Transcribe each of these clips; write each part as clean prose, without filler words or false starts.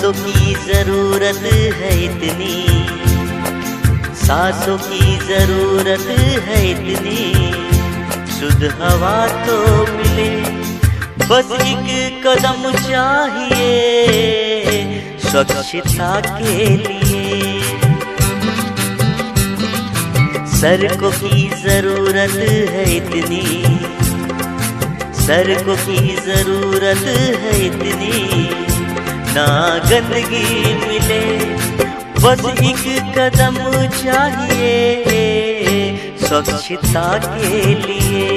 सांसों की जरूरत है इतनी, सांसों की जरूरत है इतनी, शुद्ध हवा तो मिले, बस एक कदम चाहिए स्वच्छता के लिए। सड़कों की जरूरत है इतनी, सड़कों की जरूरत है इतनी, ना गंदगी मिले, बस एक कदम चाहिए स्वच्छता के लिए।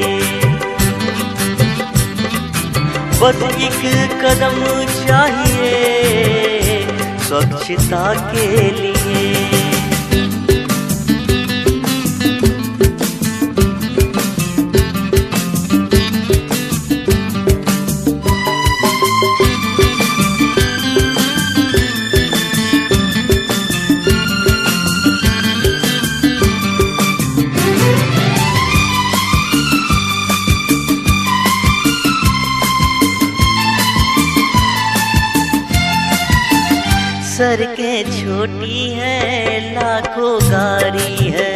बस एक कदम चाहिए स्वच्छता के लिए। सड़कें छोटी हैं, लाखों गाड़ी है,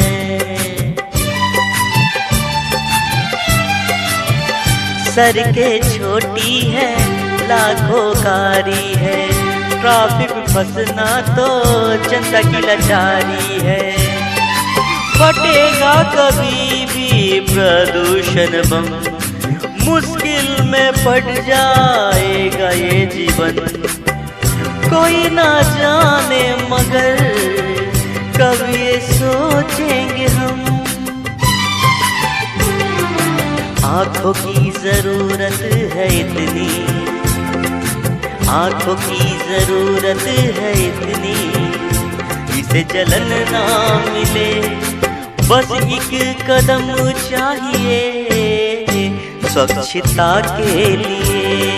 सड़कें छोटी हैं, लाखों गाड़ी है, ट्रैफिक में फंसना तो जनता की लाचारी है। फटेगा कभी भी प्रदूषण बम, मुश्किल में पड़ जाएगा ये जीवन, कोई ना जाने मगर कब ये सोचेंगे हम। आँखों की जरूरत है इतनी, आँखों की जरूरत है इतनी, इसे जलन ना मिले, बस एक कदम चाहिए स्वच्छता के लिए।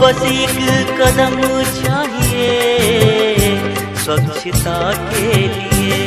बस एक कदम चाहिए स्वच्छता के लिए।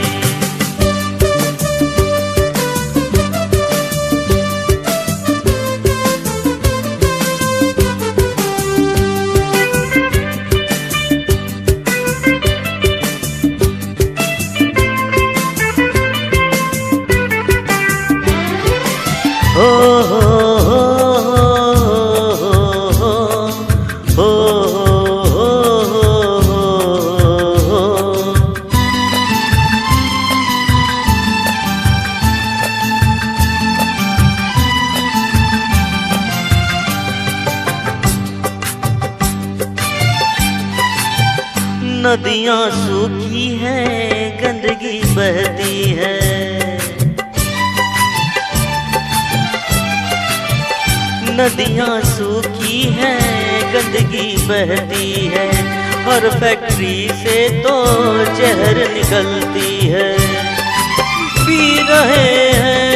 नदियाँ सूखी हैं, गंदगी बहती है, नदियाँ सूखी हैं, गंदगी बहती है, हर फैक्ट्री से तो जहर निकलती है, पी रहे हैं